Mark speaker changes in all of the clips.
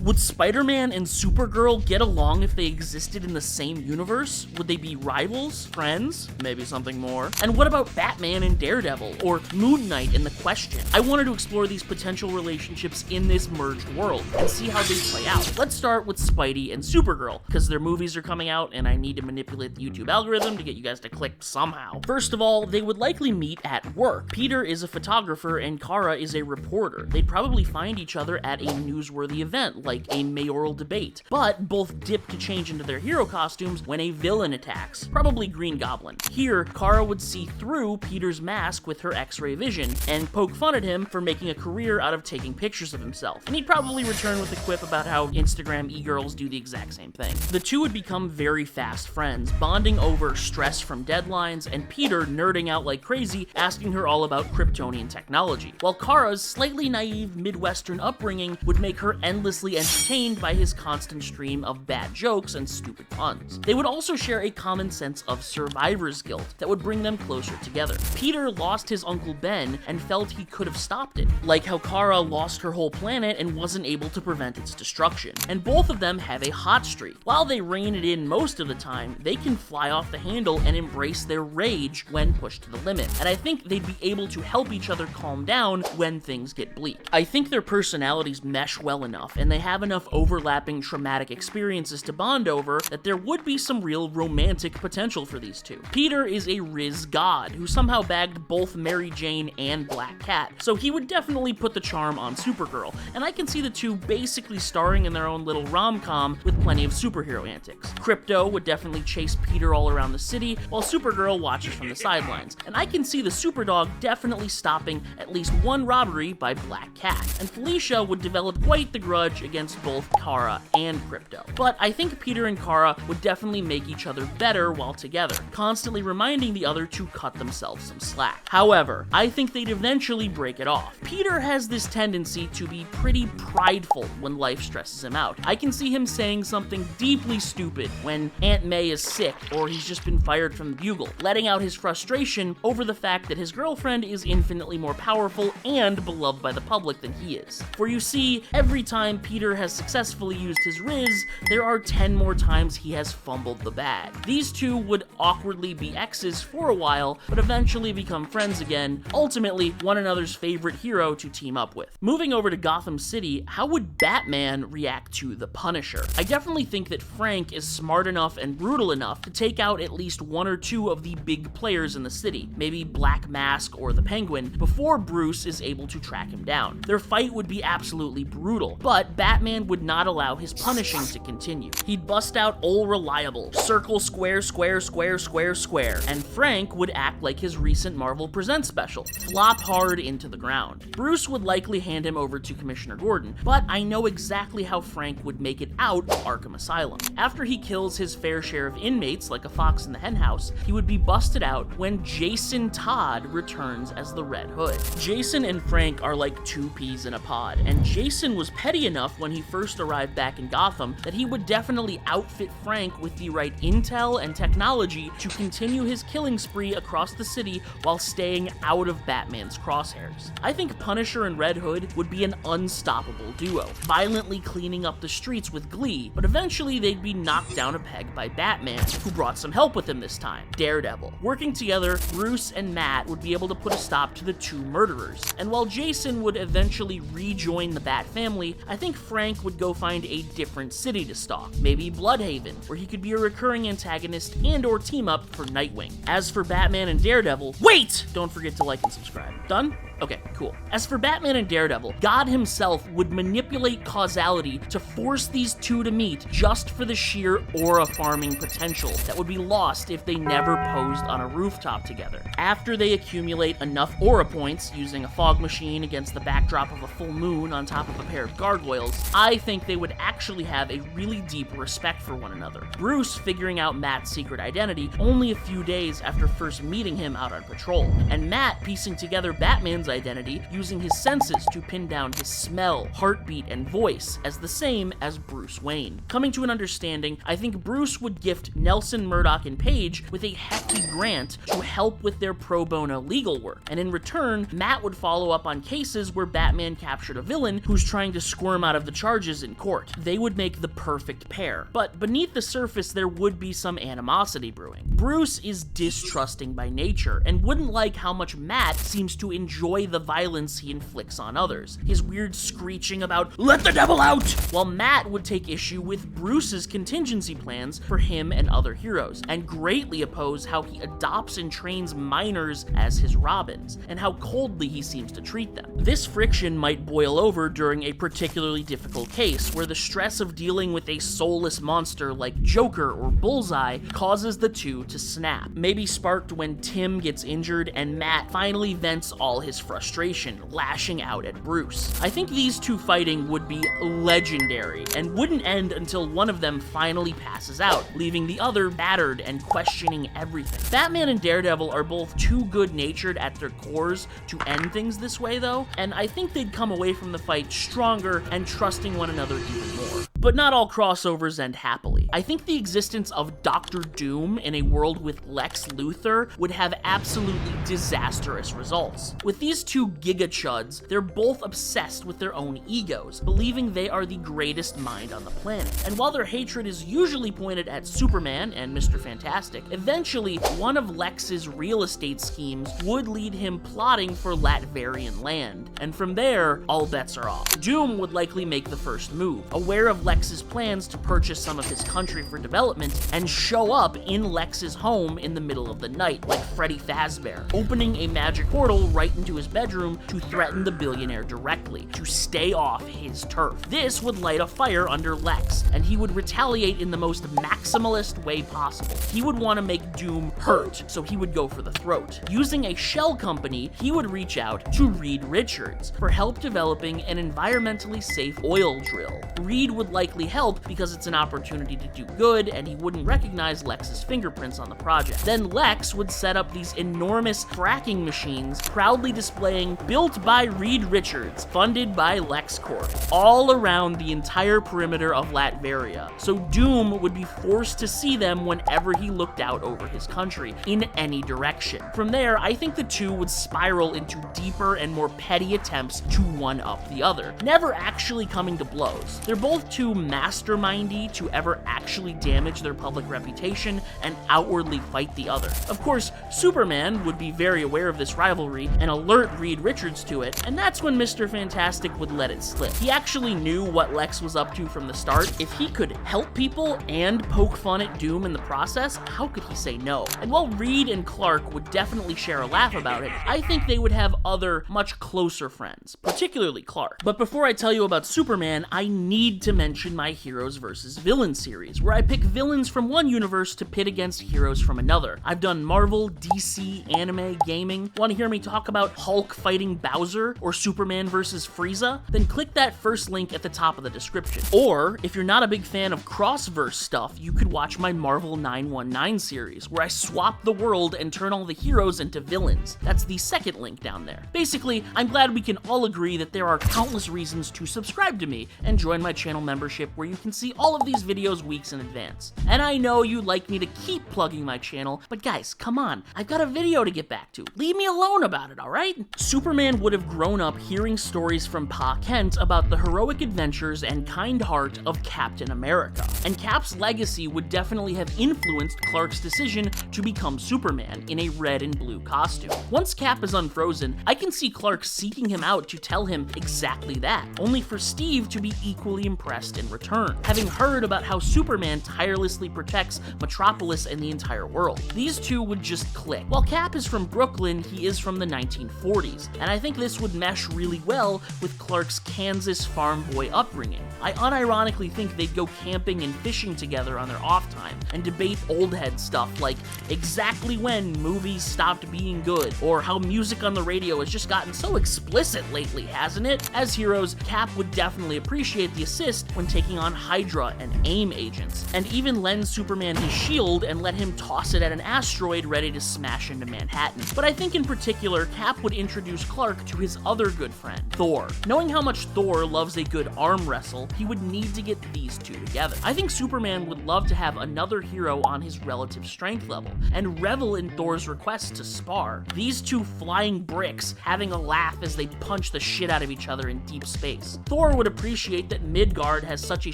Speaker 1: Would Spider-Man and Supergirl get along if they existed in the same universe? Would they be rivals? Friends? Maybe something more? And what about Batman and Daredevil? Or Moon Knight and the Question? I wanted to explore these potential relationships in this merged world and see how they play out. Let's start with Spidey and Supergirl, because their movies are coming out and I need to manipulate the YouTube algorithm to get you guys to click somehow. First of all, they would likely meet at work. Peter is a photographer and Kara is a reporter. They'd probably find each other at a newsworthy event, like a mayoral debate, but both dip to change into their hero costumes when a villain attacks, probably Green Goblin. Here, Kara would see through Peter's mask with her X-ray vision and poke fun at him for making a career out of taking pictures of himself, and he'd probably return with a quip about how Instagram e-girls do the exact same thing. The two would become very fast friends, bonding over stress from deadlines and Peter nerding out like crazy, asking her all about Kryptonian technology, while Kara's slightly naive Midwestern upbringing would make her endlessly entertained by his constant stream of bad jokes and stupid puns. They would also share a common sense of survivor's guilt that would bring them closer together. Peter lost his Uncle Ben and felt he could have stopped it, like how Kara lost her whole planet and wasn't able to prevent its destruction. And both of them have a hot streak. While they rein it in most of the time, they can fly off the handle and embrace their rage when pushed to the limit. And I think they'd be able to help each other calm down when things get bleak. I think their personalities mesh well enough, and they have enough overlapping traumatic experiences to bond over that there would be some real romantic potential for these two. Peter is a Riz god who somehow bagged both Mary Jane and Black Cat, so he would definitely put the charm on Supergirl, and I can see the two basically starring in their own little rom-com with plenty of superhero antics. Crypto would definitely chase Peter all around the city, while Supergirl watches from the sidelines, and I can see the Superdog definitely stopping at least one robbery by Black Cat, and Felicia would develop quite the grudge against both Kara and Crypto. But I think Peter and Kara would definitely make each other better while together, constantly reminding the other to cut themselves some slack. However, I think they'd eventually break it off. Peter has this tendency to be pretty prideful when life stresses him out. I can see him saying something deeply stupid when Aunt May is sick or he's just been fired from the Bugle, letting out his frustration over the fact that his girlfriend is infinitely more powerful and beloved by the public than he is. For you see, every time Peter has successfully used his Riz, there are 10 more times he has fumbled the bag. These two would awkwardly be exes for a while, but eventually become friends again, ultimately one another's favorite hero to team up with. Moving over to Gotham City, how would Batman react to the Punisher? I definitely think that Frank is smart enough and brutal enough to take out at least one or two of the big players in the city, maybe Black Mask or the Penguin, before Bruce is able to track him down. Their fight would be absolutely brutal, but Batman would not allow his punishing to continue. He'd bust out Ol' Reliable, circle, square, square, square, square, square, and Frank would act like his recent Marvel Presents special, flop hard into the ground. Bruce would likely hand him over to Commissioner Gordon, but I know exactly how Frank would make it out of Arkham Asylum. After he kills his fair share of inmates like a fox in the henhouse, he would be busted out when Jason Todd returns as the Red Hood. Jason and Frank are like two peas in a pod, and Jason was petty enough when he first arrived back in Gotham that he would definitely outfit Frank with the right intel and technology to continue his killing spree across the city while staying out of Batman's crosshairs. I think Punisher and Red Hood would be an unstoppable duo, violently cleaning up the streets with glee, but eventually they'd be knocked down a peg by Batman, who brought some help with him this time, Daredevil. Working together, Bruce and Matt would be able to put a stop to the two murderers, and while Jason would eventually rejoin the Bat family, I think Frank would go find a different city to stalk, maybe Bloodhaven, where he could be a recurring antagonist and or team up for Nightwing. As for Batman and Daredevil, wait! Don't forget to like and subscribe. Done? Okay, cool. As for Batman and Daredevil, God himself would manipulate causality to force these two to meet just for the sheer aura farming potential that would be lost if they never posed on a rooftop together. After they accumulate enough aura points using a fog machine against the backdrop of a full moon on top of a pair of gargoyles, I think they would actually have a really deep respect for one another. Bruce figuring out Matt's secret identity only a few days after first meeting him out on patrol, and Matt piecing together Batman's identity ability, using his senses to pin down his smell, heartbeat, and voice as the same as Bruce Wayne. Coming to an understanding, I think Bruce would gift Nelson, Murdoch, and Page with a hefty grant to help with their pro bono legal work, and in return, Matt would follow up on cases where Batman captured a villain who's trying to squirm out of the charges in court. They would make the perfect pair. But beneath the surface, there would be some animosity brewing. Bruce is distrusting by nature, and wouldn't like how much Matt seems to enjoy the violence he inflicts on others. His weird screeching about, "Let the devil out!" While Matt would take issue with Bruce's contingency plans for him and other heroes, and greatly oppose how he adopts and trains minors as his Robins, and how coldly he seems to treat them. This friction might boil over during a particularly difficult case, where the stress of dealing with a soulless monster like Joker or Bullseye causes the two to snap. Maybe sparked when Tim gets injured and Matt finally vents all his frustration, lashing out at Bruce. I think these two fighting would be legendary, and wouldn't end until one of them finally passes out, leaving the other battered and questioning everything. Batman and Daredevil are both too good-natured at their cores to end things this way though, and I think they'd come away from the fight stronger and trusting one another even more. But not all crossovers end happily. I think the existence of Dr. Doom in a world with Lex Luthor would have absolutely disastrous results. With these two giga-chuds, they're both obsessed with their own egos, believing they are the greatest mind on the planet. And while their hatred is usually pointed at Superman and Mr. Fantastic, eventually one of Lex's real estate schemes would lead him plotting for Latverian land. And from there, all bets are off. Doom would likely make the first move, aware of Lex's plans to purchase some of his country for development, and show up in Lex's home in the middle of the night, like Freddy Fazbear, opening a magic portal right into his bedroom to threaten the billionaire directly, to stay off his turf. This would light a fire under Lex, and he would retaliate in the most maximalist way possible. He would want to make Doom hurt, so he would go for the throat. Using a shell company, he would reach out to Reed Richards for help developing an environmentally safe oil drill. Reed would likely help because it's an opportunity to do good, and he wouldn't recognize Lex's fingerprints on the project. Then Lex would set up these enormous fracking machines, proudly displaying "Built by Reed Richards, funded by LexCorp," all around the entire perimeter of Latveria, so Doom would be forced to see them whenever he looked out over his country, in any direction. From there, I think the two would spiral into deeper and more petty attempts to one-up the other, never actually coming to blows. They're both too mastermindy to ever actually damage their public reputation and outwardly fight the other. Of course, Superman would be very aware of this rivalry and alert Reed Richards to it, and that's when Mr. Fantastic would let it slip. He actually knew what Lex was up to from the start. If he could help people and poke fun at Doom in the process, how could he say no? And while Reed and Clark would definitely share a laugh about it, I think they would have other, much closer friends, particularly Clark. But before I tell you about Superman, I need to mention my Heroes vs. Villains series, where I pick villains from one universe to pit against heroes from another. I've done Marvel, DC, anime, gaming. Want to hear me talk about Hulk fighting Bowser or Superman vs. Frieza? Then click that first link at the top of the description. Or, if you're not a big fan of crossverse stuff, you could watch my Marvel 919 series, where I swap the world and turn all the heroes into villains. That's the second link down there. Basically, I'm glad we can all agree that there are countless reasons to subscribe to me and join my channel membership, where you can see all of these videos weeks in advance. And I know you'd like me to keep plugging my channel, but guys, come on, I've got a video to get back to. Leave me alone about it, alright? Superman would have grown up hearing stories from Pa Kent about the heroic adventures and kind heart of Captain America. And Cap's legacy would definitely have influenced Clark's decision to become Superman in a red and blue costume. Once Cap is unfrozen, I can see Clark seeking him out to tell him exactly that, only for Steve to be equally impressed in return, having heard about how Superman tirelessly protects Metropolis and the entire world. These two would just click. While Cap is from Brooklyn, he is from the 1940s, and I think this would mesh really well with Clark's Kansas farm boy upbringing. I unironically think they'd go camping in going fishing together on their off time, and debate old head stuff like exactly when movies stopped being good, or how music on the radio has just gotten so explicit lately, hasn't it? As heroes, Cap would definitely appreciate the assist when taking on Hydra and AIM agents, and even lend Superman his shield and let him toss it at an asteroid ready to smash into Manhattan. But I think in particular, Cap would introduce Clark to his other good friend, Thor. Knowing how much Thor loves a good arm wrestle, he would need to get these two together. I think Superman would love to have another hero on his relative strength level, and revel in Thor's request to spar. These two flying bricks having a laugh as they punch the shit out of each other in deep space. Thor would appreciate that Midgard has such a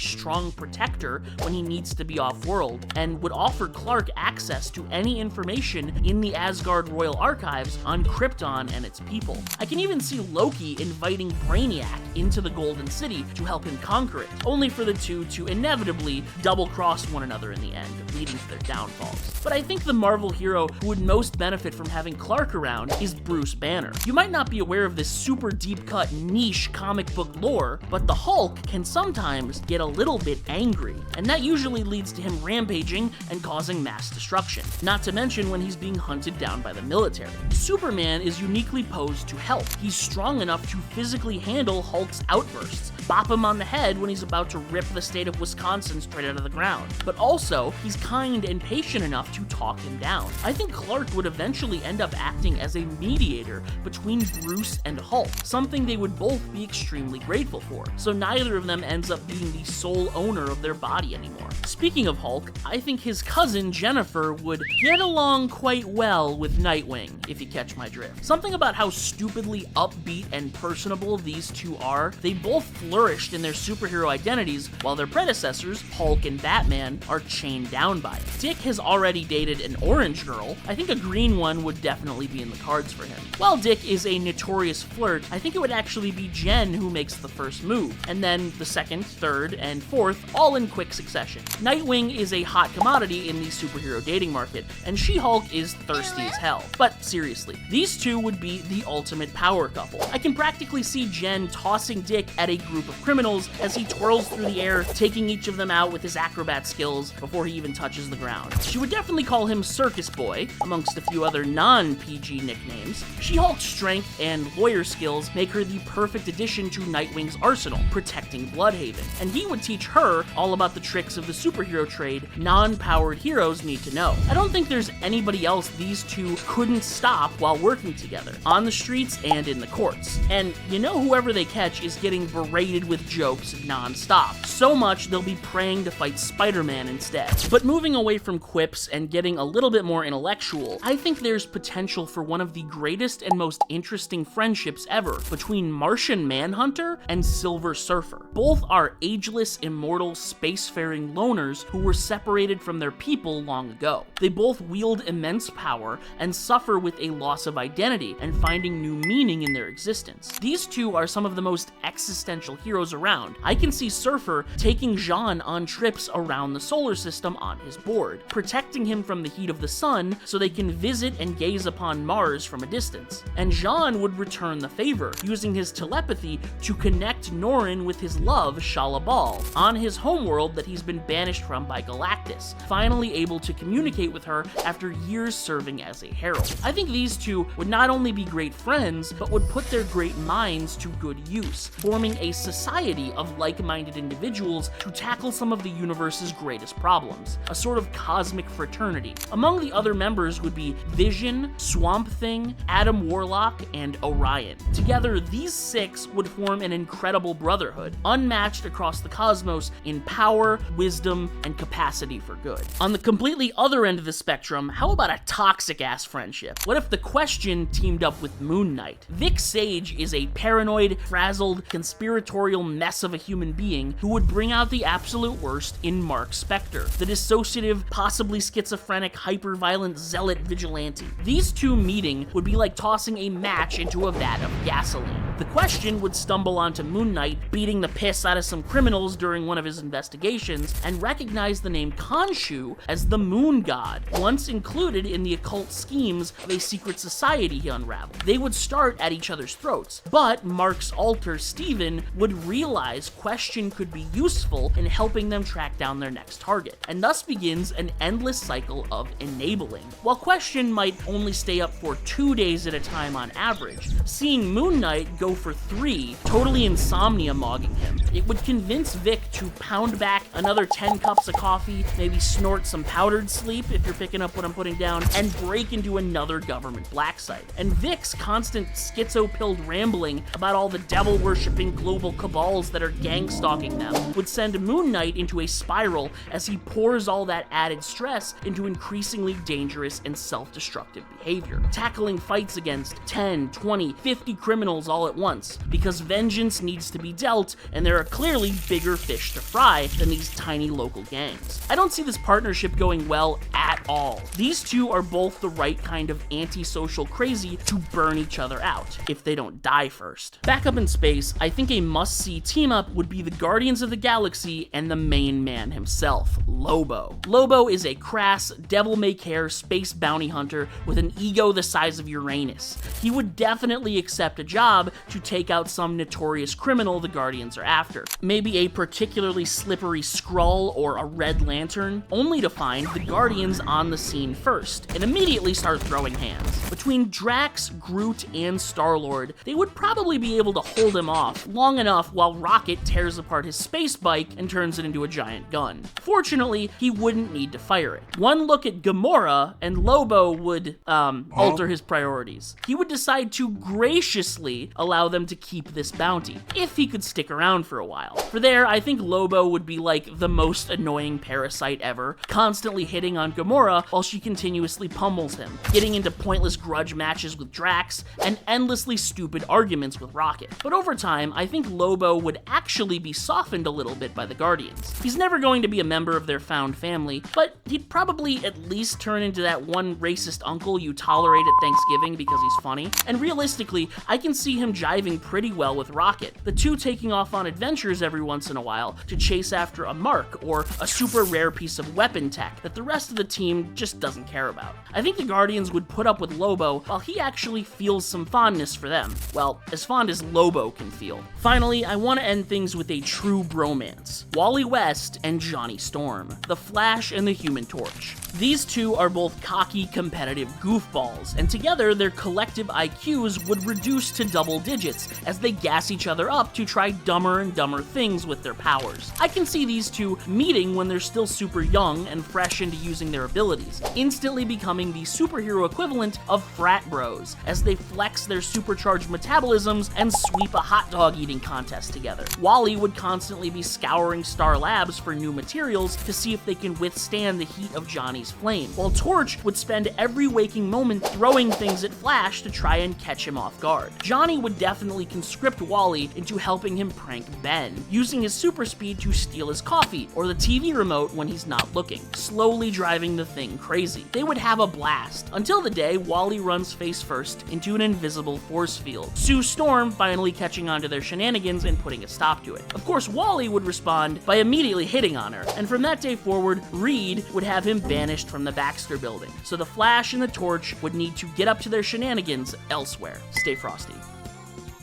Speaker 1: strong protector when he needs to be off-world, and would offer Clark access to any information in the Asgard Royal Archives on Krypton and its people. I can even see Loki inviting Brainiac into the Golden City to help him conquer it, only for the two to inevitably double-cross one another in the end, leading to their downfalls. But I think the Marvel hero who would most benefit from having Clark around is Bruce Banner. You might not be aware of this super deep-cut niche comic book lore, but the Hulk can sometimes get a little bit angry, and that usually leads to him rampaging and causing mass destruction, not to mention when he's being hunted down by the military. Superman is uniquely posed to help. He's strong enough to physically handle Hulk's outbursts, bop him on the head when he's about to rip the state of Wisconsin straight out of the ground. But also, he's kind and patient enough to talk him down. I think Clark would eventually end up acting as a mediator between Bruce and Hulk, something they would both be extremely grateful for, so neither of them ends up being the sole owner of their body anymore. Speaking of Hulk, I think his cousin Jennifer would get along quite well with Nightwing, if you catch my drift. Something about how stupidly upbeat and personable these two are. They both flourished in their superhero identities, while their predecessors, Hulk and Batman, are chained down by it. Dick has already dated an orange girl. I think a green one would definitely be in the cards for him. While Dick is a notorious flirt, I think it would actually be Jen who makes the first move, and then the second, third, and fourth, all in quick succession. Nightwing is a hot commodity in the superhero dating market, and She-Hulk is thirsty as hell. But seriously, these two would be the ultimate power couple. I can practically see Jen tossing Dick at a group of criminals as he twirls through the air, taking each of them out with his acrobat skills before he even touches the ground. She would definitely call him Circus Boy, amongst a few other non-PG nicknames. She-Hulk's strength and lawyer skills make her the perfect addition to Nightwing's arsenal, protecting Bloodhaven, and he would teach her all about the tricks of the superhero trade non-powered heroes need to know. I don't think there's anybody else these two couldn't stop while working together, on the streets and in the courts. And you know whoever they catch is getting berated with jokes non-stop, so much they'll be praying to fight Spider-Man instead. But moving away from quips and getting a little bit more intellectual, I think there's potential for one of the greatest and most interesting friendships ever between Martian Manhunter and Silver Surfer. Both are ageless, immortal, spacefaring loners who were separated from their people long ago. They both wield immense power and suffer with a loss of identity and finding new meaning in their existence. These two are some of the most existential heroes around. I can see Surfer taking Jean on trips around the solar system on his board, protecting him from the heat of the sun so they can visit and gaze upon Mars from a distance. And Jean would return the favor, using his telepathy to connect Norrin with his love, Shala Bal, on his homeworld that he's been banished from by Galactus, finally able to communicate with her after years serving as a herald. I think these two would not only be great friends, but would put their great minds to good use, forming a society of like-minded individuals to tackle some of the universe's greatest problems, a sort of cosmic fraternity. Among the other members would be Vision, Swamp Thing, Adam Warlock, and Orion. Together, these six would form an incredible brotherhood, unmatched across the cosmos in power, wisdom, and capacity for good. On the completely other end of the spectrum, how about a toxic-ass friendship? What if the Question teamed up with Moon Knight? Vic Sage is a paranoid, frazzled, conspiratorial mess of a human being who would bring out the absolute worst in Mark Spector, the dissociative, possibly schizophrenic, hyper-violent zealot vigilante. These two meeting would be like tossing a match into a vat of gasoline. The Question would stumble onto Moon Knight beating the piss out of some criminals during one of his investigations and recognize the name Khonshu as the Moon God, once included in the occult schemes of a secret society he unraveled. They would start at each other's throats, but Mark's alter, Steven, would realize Question could be useful in helping them track down their next target, and thus begins an endless cycle of enabling. While Question might only stay up for 2 days at a time on average, seeing Moon Knight go for 3, totally insomnia mogging him, it would convince Vic to pound back another 10 cups of coffee, maybe snort some powdered sleep if you're picking up what I'm putting down, and break into another government black site. And Vic's constant schizo-pilled rambling about all the devil-worshipping global cabals that are gang-stalking them would send Moon Knight into a spiral as he pours all that added stress into increasingly dangerous and self-destructive behavior, tackling fights against 10, 20, 50 criminals all at once, because vengeance needs to be dealt, and there are clearly bigger fish to fry than these tiny local gangs. I don't see this partnership going well at all. These two are both the right kind of antisocial crazy to burn each other out, if they don't die first. Back up in space, I think a must-see team-up would be the Guardians of the Galaxy and the main man himself, Lobo. Lobo is a crass, devil-may-care space bounty hunter with an ego the size of Uranus. He would definitely accept a job to take out some notorious criminal the Guardians are after. Maybe a particularly slippery Skrull or a Red Lantern, only to find the Guardians on the scene first, and immediately start throwing hands. Between Drax, Groot, and Star-Lord, they would probably be able to hold him off long enough while Rocket tears apart his space bike and turns it into a giant gun. Fortunately, he wouldn't need to fire it. One look at Gamora, and Lobo would, alter his priorities. He would decide to graciously allow them to keep this bounty, if he could stick around for a while. For there, I think Lobo would be like the most annoying parasite ever, constantly hitting on Gamora while she continuously pummels him, getting into pointless grudge matches with Drax, and endlessly stupid arguments with Rocket. But over time, I think Lobo would actually be softened a little bit by the Guardians. He's never going to be a member of their found family, but he'd probably at least turn into that one racist uncle you tolerate at Thanksgiving because he's funny. And realistically, I can see him jiving pretty well with Rocket, the two taking off on adventures every once in a while to chase after a mark or a super rare piece of weapon tech that the rest of the team just doesn't care about. I think the Guardians would put up with Lobo while he actually feels some fondness for them. Well, as fond as Lobo can feel. Finally, I want to end things with a true bromance. Wally West and Johnny Storm, the Flash and the Human Torch. These two are both cocky, competitive goofballs, and together their collective IQs would reduce to double digits as they gas each other up to try dumber and dumber things with their powers. I can see these two meeting when they're still super young and fresh into using their abilities, instantly becoming the superhero equivalent of frat bros, as they flex their supercharged metabolisms and sweep a hot dog eating contest together. Wally would constantly be scouring Star Labs for new materials to see if they can withstand the heat of Johnny's flame, while Torch would spend every waking moment throwing things at Flash to try and catch him off guard. Johnny would definitely conscript Wally into helping him prank Ben, using his super speed to steal his coffee or the TV remote when he's not looking, slowly driving the thing crazy. They would have a blast, until the day Wally runs face first into an invisible force field, Sue Storm finally catching onto their shenanigans and putting a stop to it. Of course, Wally would respond by immediately hitting on her, and from that day forward, Reed would have him banished from the Baxter building, so the Flash and the Torch would need to get up to their shenanigans elsewhere. Stay frosty.